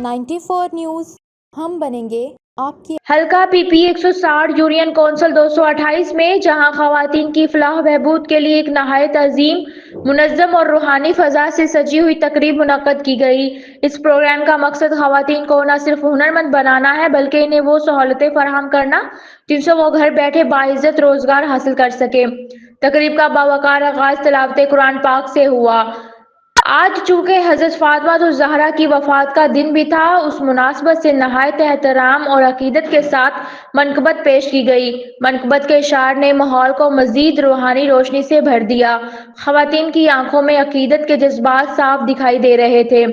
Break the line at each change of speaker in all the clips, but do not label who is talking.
94 news, हम बनेंगे आपकी।
हल्का पीपी 160 यूनियन कौंसिल 228 में जहां खवातीन की फलाह बहबूद के लिए एक नहायत अजीम, मुनज़्ज़म और रूहानी फ़ज़ा से सजी हुई तकरीब मुनक़्क़द की गई। इस प्रोग्राम का मकसद खवातीन को न सिर्फ हुनरमंद बनाना है बल्कि इन्हें वो सहूलतें फराहम करना जिनसे वो घर बैठे बाइज़्ज़त रोज़गार हासिल कर सके। तकरीब का बावकार आगाज़ तिलावत कुरान पाक से हुआ। आज चूँकि हज़रत फ़ातिमा ज़हरा की वफ़ात का दिन भी था, उस मुनासबत से नहायत एहतराम और अक़ीदत के साथ मनक़बत पेश की गई। मनक़बत के इशार ने माहौल को मज़ीद रूहानी रोशनी से भर दिया। ख़वातीन की आंखों में अक़ीदत के जज्बात साफ दिखाई दे रहे थे।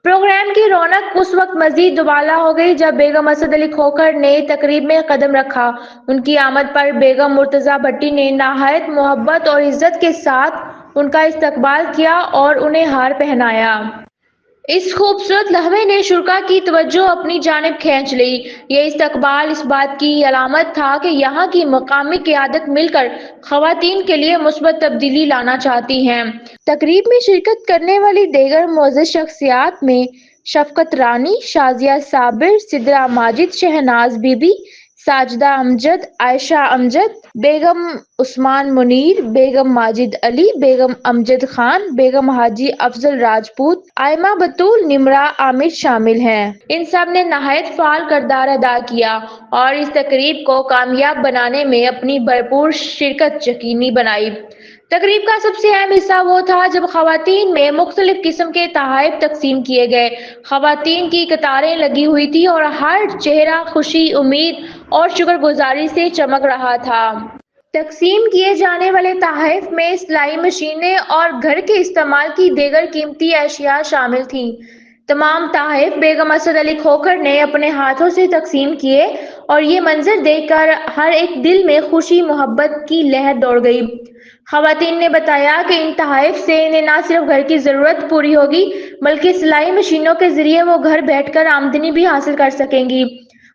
प्रोग्राम की रौनक उस वक्त मज़ीद दुबाला हो गई जब बेगम असद अली खोखर ने तकरीब में कदम रखा। उनकी आमद पर बेगम मुर्तज़ा भट्टी ने नहायत मोहब्बत और इज़्ज़त के साथ उनका इस्तकबाल किया और उन्हें हार पहनाया। इस खूबसूरत लम्हे ने शुरा की तवज्जो अपनी जानिब खींच ली। ये इस्तकबाल इस बात की अलामत था कि यहाँ की मकामी क़यादत मिलकर ख़वातीन के लिए मुस्बत तब्दीली लाना चाहती हैं। तकरीब में शिरकत करने वाली दीगर मोअज़्ज़ज़ शख्सियात में शफ़क़त रानी, शाज़िया साबिर, सिदरा माजिद, शहनाज बीबी, साजिदा अमजद, आयशा अमजद, बेगम उस्मान मुनीर, बेगम माजिद अली, बेगम अमजद खान, बेगम हाजी अफजल राजपूत, आयमा बतूल, निमरा आमिर शामिल हैं। इन सब ने नहायत फ़ाल किरदार अदा किया और इस तकरीब को कामयाब बनाने में अपनी भरपूर शिरकत यकीनी बनाई। तकरीब का सबसे अहम हिस्सा वो था जब खवातीन में मुख्तलिफ किस्म के तोहफ़े तकसीम किए गए। खवातीन की कतारें लगी हुई थी और हर चेहरा खुशी, उम्मीद और शुक्रगुजारी से चमक रहा था। तकसीम किए जाने वाले तोहफ़ में सिलाई मशीनें और घर के इस्तेमाल की दीगर कीमती अशिया शामिल थीं। तमाम तोहफ़े बेगम असद अली खोखर ने अपने हाथों से तकसीम किए और ये मंजर देखकर हर एक दिल में खुशी मोहब्बत की लहर दौड़ गई। खवातीन ने बताया कि इन तोहफ़ से इन्हें न सिर्फ घर की ज़रूरत पूरी होगी बल्कि सिलाई मशीनों के ज़रिए वो घर बैठकर आमदनी भी हासिल कर सकेंगी।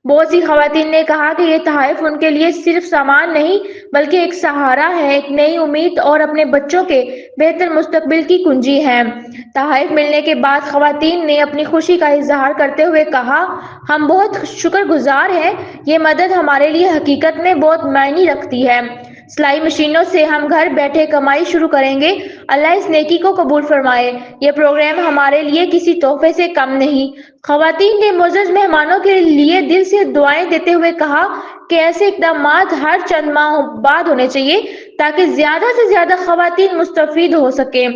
बहुत सी खवातीन ने कहा कि ये तोहफ़ उनके लिए सिर्फ सामान नहीं बल्कि एक सहारा है, एक नई उम्मीद और अपने बच्चों के बेहतर मुस्तकबिल की कुंजी है। तोहफ़ मिलने के बाद खवातीन ने अपनी खुशी का इजहार करते हुए कहा, हम बहुत शुक्रगुजार हैं, ये मदद हमारे लिए हकीकत में बहुत मायने रखती है। सिलाई मशीनों से हम घर बैठे कमाई शुरू करेंगे। अल्लाह इस नेकी को कबूल फरमाए। ये प्रोग्राम हमारे लिए किसी तोहफे से कम नहीं। खवातीन ने मुअज़्ज़ज़ मेहमानों के लिए दिल से दुआएं देते हुए कहा कि ऐसे इक़दामात हर चंद माह बाद होने चाहिए ताकि ज्यादा से ज्यादा खवातीन मुस्तफीद हो सके।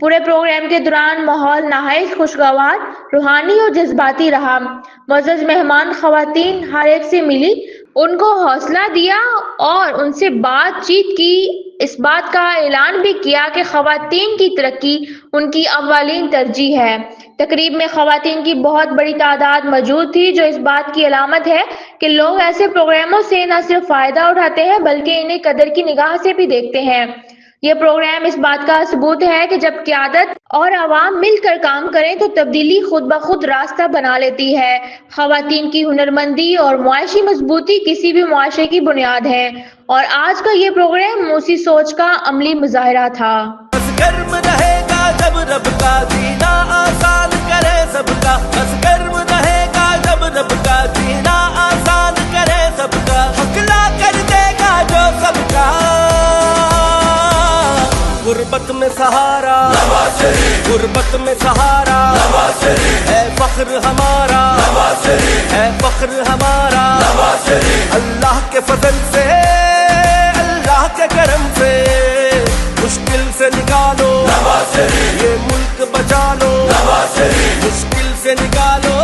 पूरे प्रोग्राम के दौरान माहौल नहायत खुशगवार, रूहानी और जज्बाती रहा। मुअज़्ज़ज़ मेहमान खवातीन हर एक से मिली, उनको हौसला दिया और उनसे बातचीत की। इस बात का ऐलान भी किया कि खवातीन की तरक्की उनकी अव्वलीन तरजीह है। तकरीब में खवातीन की बहुत बड़ी तादाद मौजूद थी जो इस बात की अलामत है कि लोग ऐसे प्रोग्रामों से न सिर्फ फायदा उठाते हैं बल्कि इन्हें कदर की निगाह से भी देखते हैं। यह प्रोग्राम इस बात का सबूत है कि जब क़यादत और आवाम मिलकर काम करें तो तब्दीली खुद ब खुद रास्ता बना लेती है। खवातीन की हुनरमंदी और मुआशी मजबूती किसी भी मुआशरे की बुनियाद है और आज का ये प्रोग्राम उसी सोच का अमली मुजाहिरा था।
बस गर्म रहेगा जब रब का जीना आसान करे सबका, बस गर्म रहेगा जब रब का जीना आसान करे सबका, हौसला कर देगा जो सबका, गुर्बत में सहारा, गुर्बत में सहारा है फख्र हमारा, है फख्र हमारा, अल्लाह के फजल से, अल्लाह के करम से मुश्किल से निकालो, ये मुल्क बचा लो, मुश्किल से निकालो।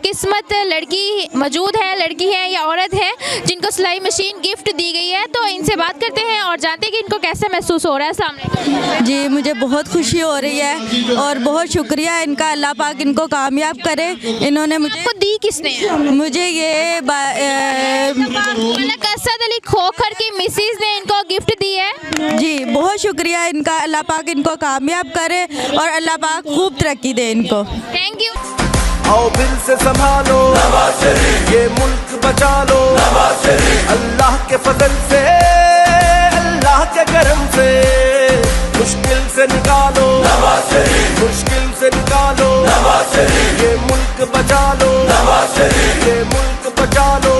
खुशकिस्मत लड़की मौजूद है, लड़की है या औरत है जिनको सिलाई मशीन गिफ्ट दी गई है। तो इनसे बात करते हैं और जानते हैं कि इनको कैसा महसूस हो रहा है। सामने
जी, मुझे बहुत खुशी हो रही है और बहुत शुक्रिया इनका, अल्लाह पाक इनको कामयाब करे। इन्होंने
आपको दी किसने?
मुझे ये
मलक असद अली खोखर की मिसेज ने इनको गिफ्ट दी है।
जी, बहुत शुक्रिया इनका, अल्लाह पाक इनको कामयाब करे और अल्लाह पाक खूब तरक्की दे इनको।
Thank you.
आओ दिल से संभालो ये मुल्क बचा लो, अल्लाह के फजल से, अल्लाह के करम से, मुश्किल से निकालो, मुश्किल से निकालो, ये मुल्क बचा लो, ये मुल्क बचा लो।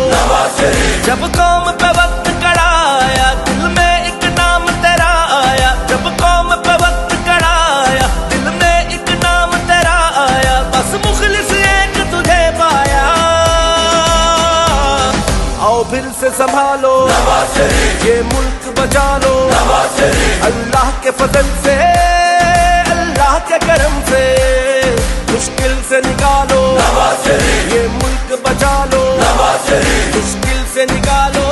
जब कौम पे वक्त कड़ा आया, दिल में एक नाम तेरा आया। जब कौम पे वक्त कड़ा आया, दिल में एक नाम तेरा आया। बस मुखलिस एक तुझे पाया। आओ फिर से संभालो ये मुल्क बचा लो, अल्लाह के फजल से, अल्लाह के करम से, मुश्किल से निकालो, ये मुल्क बचा लो, मुश्किल से निकालो।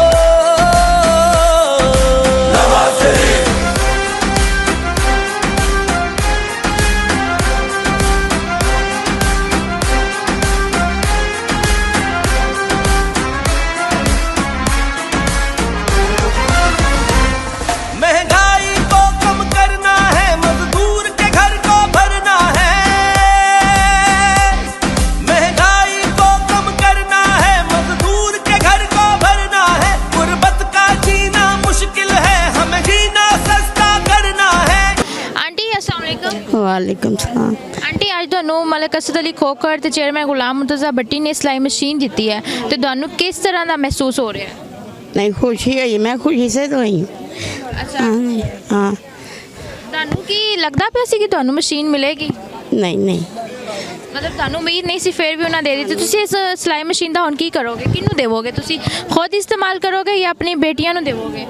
महंगाई को कम करना है, मजदूर के घर को भरना है। महंगाई को कम करना है, मजदूर के घर को भरना है। गुर्बत का जीना मुश्किल है, हमें जीना सस्ता करना है।
आंटी अस्सलाम वालेकुम।
वालेकुम सलाम।
आंटी ਅੱਜ ਤੁਹਾਨੂੰ ਮਲਕ ਅਸਦ ਅਲੀ ਖੋਖਰ ਤੇ ਚੇਅਰਮੈਨ ਗੁਲਾਮ ਮੁਰਤਜ਼ਾ ਭੱਟੀ ਨੇ ਸਿਲਾਈ ਮਸ਼ੀਨ ਦਿੱਤੀ ਹੈ ਤੇ ਤੁਹਾਨੂੰ ਕਿਸ ਤਰ੍ਹਾਂ ਦਾ ਮਹਿਸੂਸ ਹੋ ਰਿਹਾ ਹੈ?
नहीं खुशी हुई, मैं खुशी से तो आई।
ਅੱਛਾ,
हाँ,
ਤੁਹਾਨੂੰ ਕੀ ਲੱਗਦਾ ਪਿਆ ਸੀ ਕਿ ਤੁਹਾਨੂੰ ਮਸ਼ੀਨ ਮਿਲੇਗੀ?
नहीं नहीं,
ਮਤਲਬ ਤੁਹਾਨੂੰ ਉਮੀਦ ਨਹੀਂ ਸੀ, ਫਿਰ ਵੀ ਉਹਨਾਂ ਦੇ ਦਿੱਤੀ। ਤੁਸੀਂ ਇਸ ਸਿਲਾਈ ਮਸ਼ੀਨ ਦਾ ਹੁਣ ਕੀ ਕਰੋਗੇ? ਕਿਹਨੂੰ ਦੇਵੋਗੇ? ਤੁਸੀਂ ਖੁਦ ਇਸਤੇਮਾਲ ਕਰੋਗੇ ਜਾਂ ਆਪਣੀ ਬੇਟੀਆਂ ਨੂੰ ਦੇਵੋਗੇ?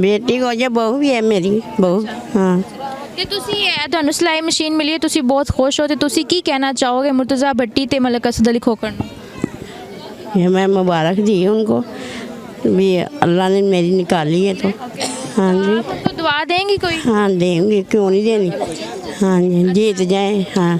बेटी को जो बहू भी है मेरी बहू। हाँ,
ਤੇ ਤੁਸੀਂ ਇਹ ਤੁਹਾਨੂੰ ਸਿਲਾਈ ਮਸ਼ੀਨ ਮਿਲੀ ਹੈ, ਤੁਸੀਂ ਬਹੁਤ ਖੁਸ਼ ਹੋ ਤੇ ਤੁਸੀਂ ਕੀ ਕਹਿਣਾ ਚਾਹੋਗੇ ਮੁਰਤਜ਼ਾ ਭੱਟੀ ਤੇ ਮਲਕ ਅਸਦ ਅਲੀ ਖੋਖਰ ਨੂੰ?
ये मैं मुबारक दी उनको भी, अल्लाह ने मेरी निकाली है तो। हाँ जी,
आप उनको दुआ देंगी कोई?
हाँ देंगे, क्यों नहीं देनी। हाँ जी, जीत जाए। हाँ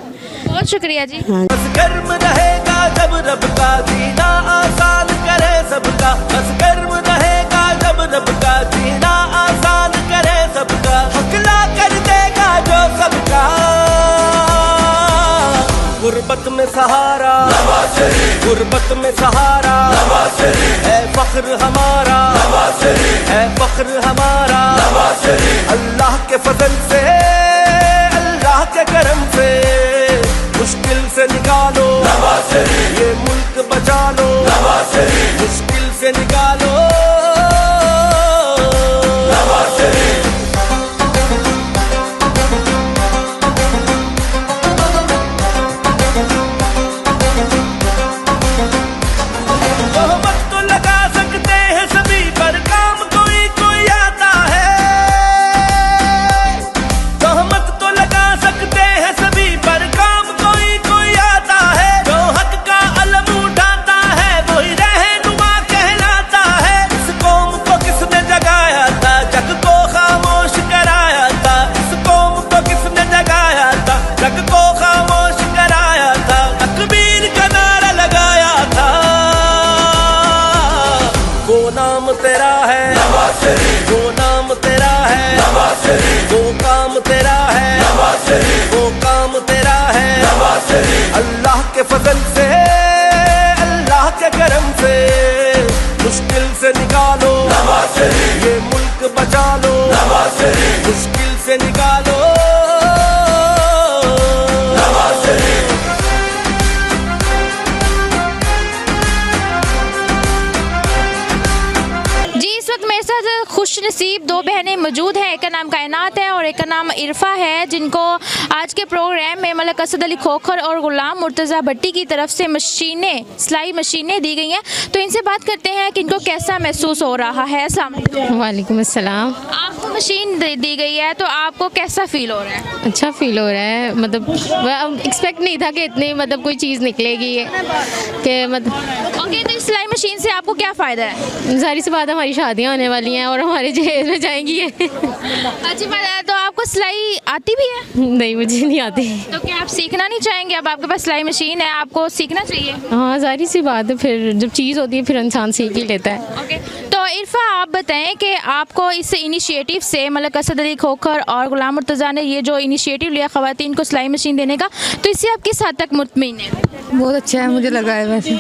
बहुत शुक्रिया जी।
हाँ।
बस गर्म रहेगा जब रब का जीना आसान करे सबका। बस गर्म रहेगा जब रब का जीना आसान करे सबका। हकला कर देगा जो सबका। गुर्बत में सहारा, गुर्बत में सहारा, है फख्र हमारा, है फख्र हमारा। अल्लाह के फजल से, अल्लाह के करम से, मुश्किल से निकालो, ये मुल्क बचा लो, मुश्किल से निकालो। तोहमत तो लगा सकते हैं सभी पर, काम कोई कोई आता है। तोहमत तो लगा सकते हैं सभी पर, काम कोई कोई आता है। जो हक का अलम उठाता है वही रहनुमा कहलाता है। इस कौम को किसने जगाया था, जग को खामोश कराया था। इस कौम को किसने जगाया था, जग को खामोश कराया था। तकबीर का नारा लगाया था। वो नाम तेरा है, वो नाम तेरा है, वो काम तेरा है, वो काम तेरा है। अल्लाह के फजल से, अल्लाह के करम से, मुश्किल से निकालो, ये मुल्क बचा लो, मुश्किल से निकालो।
जी, इस वक्त मेरे साथ खुश नसीब दो बहनें मौजूद हैं। का नाम कायनात है और एक का नाम इरफा है, जिनको आज के प्रोग्राम में मलिक असद अली खोखर और गुलाम मुर्तज़ा भट्टी की तरफ से मशीनें, सिलाई मशीनें दी गई हैं। तो इनसे बात करते हैं कि इनको कैसा महसूस हो रहा है। अस्सलाम वालेकुम।
वालेकुम अस्सलाम।
आपको मशीन दी गई है तो आपको कैसा फील हो रहा है?
अच्छा फील हो रहा है, मतलब एक्सपेक्ट नहीं था कि इतनी मतलब कोई चीज़ निकलेगी कि मतलब।
ओके, तो इस सिलाई मशीन से आपको क्या फ़ायदा है?
जाहिर सी बात हमारी शादियाँ होने वाली हैं और हमारे जहेज में जाएंगी ये।
अच्छी बात है। तो आपको सिलाई आती भी है?
नहीं, मुझे नहीं आती।
तो क्या आप सीखना नहीं चाहेंगे? अब आपके पास सिलाई मशीन है, आपको सीखना चाहिए।
हाँ, जाहिर सी बात है, फिर जब चीज़ होती है फिर इंसान सीख ही लेता है।
ओके, तो इरफा आप बताएं कि आपको इस इनिशिएटिव से मलिक असद अली खोखर और गुलाम मुर्तज़ा ने ये जो इनिशिएटिव लिया ख़वातीन को सिलाई मशीन देने का, तो इससे आप किस हद तक मुतमिन हैं?
बहुत अच्छा है, मुझे लगा है। वैसे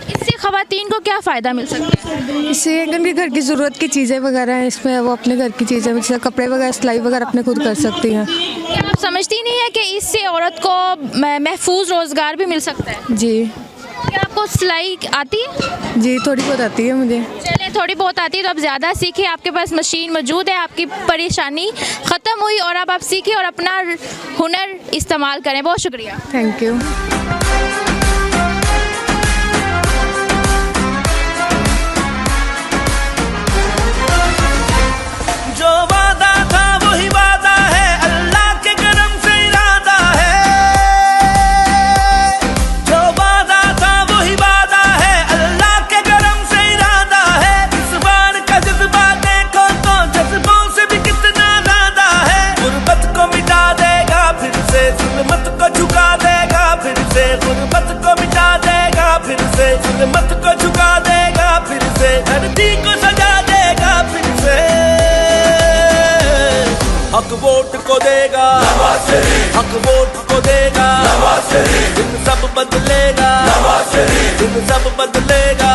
इससे ख़वातीन को क्या फ़ायदा मिल सकता है?
इससे उनके घर की ज़रूरत की चीज़ें वगैरह हैं, इसमें वो अपने घर की चीज़ें जैसे कपड़े वगैरह सिलाई वगैरह अपने खुद कर सकती हैं।
क्या आप समझती नहीं है कि इससे औरत को महफूज रोज़गार भी मिल सकता है?
जी
क्या आपको सिलाई आती है?
जी, थोड़ी बहुत आती है मुझे।
चलिए, थोड़ी बहुत आती है तो अब ज़्यादा सीखिए, आपके पास मशीन मौजूद है, आपकी परेशानी ख़त्म हुई और अब आप सीखिए और अपना हुनर इस्तेमाल करें। बहुत शुक्रिया।
Thank you.
जो वादा था वही वादा है, अल्लाह के करम से इरादा है। जो वादा था वही वादा है, अल्लाह के करम से इरादा है। इस बार का जज्बा देखो तो जज्बों से भी कितना ज्यादा है। गुर्बत को मिटा देगा फिर से, जुल्मत को झुका देगा फिर से। गुर्बत को मिटा देगा फिर से, जुल्मत को झुका देगा फिर से। धरती को सजा देगा फिर से। हक वोट को देगा, हक वोट को देगा। दिन सब बदलेगा, दिन सब बदलेगा।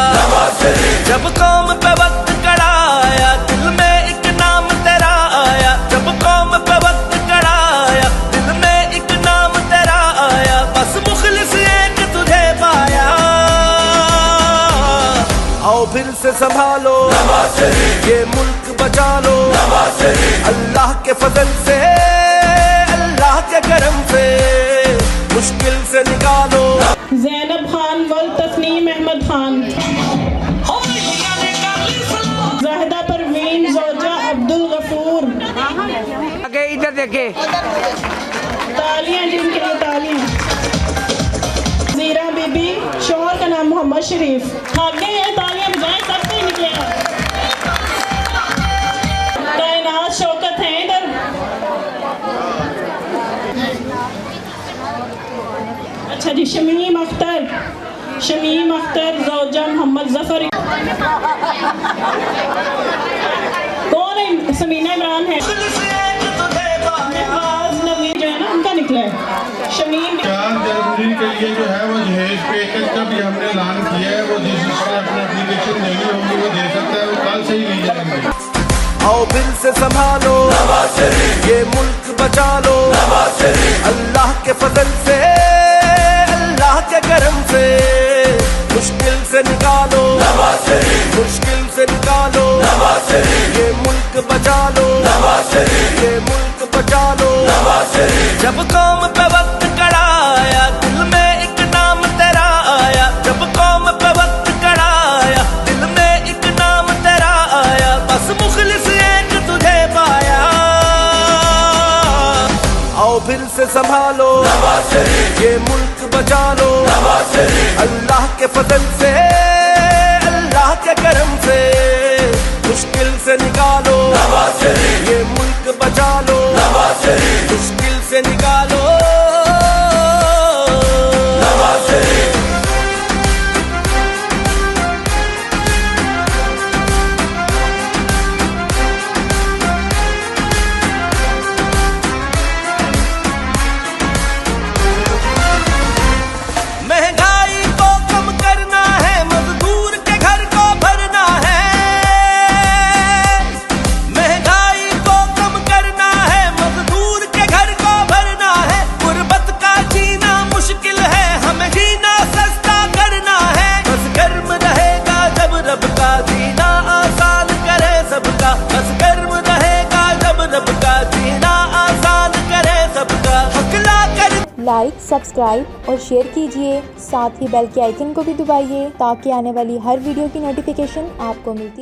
जब कौम पे वक्त कड़ा आया, दिल में एक नाम तेरा आया। जब कौम पे वक्त कड़ा आया, दिल में एक नाम तेरा आया। बस मुखलिस एक तुझे पाया। आओ फिर से संभालो, ये मुल्क बचा लो। अल्लाह के फजल से, अल्लाह के करम से मुश्किल से निकालो।
ज़ैनब खान वल तस्नीम अहमद खान, ज़ाहिदा परवीन ज़ौजा अब्दुल गफूर।
आगे इधर देखे,
तालियां जिनके लिए तालियां। ज़ीरा बीबी, शौहर का नाम मोहम्मद शरीफ। आगे हैं, तालियां बजाएं, सब कोई निकलेगा। कायनात शौकत है इधर। अच्छा जी, शमीम अख्तर, शमीम अख्तर ज़ौजा मोहम्मद जफर। कौन है? समीना इमरान है। नवीन जो है ना उनका निकला है। शमीम
4 जनवरी के लिए जो है वो दहेज पैकेज का भी हमने ऐलान किया है। वो जिस अपनी एप्लीकेशन देनी होगी वो दे सकता है, वो कल से ही ली जाएंगे।
आओ फिर से संभालो, ये मुल्क बचा लो। अल्लाह के फजल से, अल्लाह के करम से मुश्किल से निकालो, मुश्किल से निकालो। ये मुल्क बचा लो, ये मुल्क बचा लो। जब कौम पे वक्त कड़ा आया, दिल में एक नाम तेरा आया। जब कौम पे वक्त कड़ा आया, दिल में एक नाम तेरा आया। बस मुखलिस एक तुझे पाया। आओ फिर से संभालो, ये मुल्क बचा लो। अल्लाह के फजल से, अल्लाह के करम से मुश्किल से निकालो। ये मुल्क बचा लो, मुश्किल से निकालो। महंगाई को कम करना है,
लाइक, सब्सक्राइब और शेयर कीजिए। साथ ही बेल के आइकन को भी दबाइए ताकि आने वाली हर वीडियो की नोटिफिकेशन आपको मिलती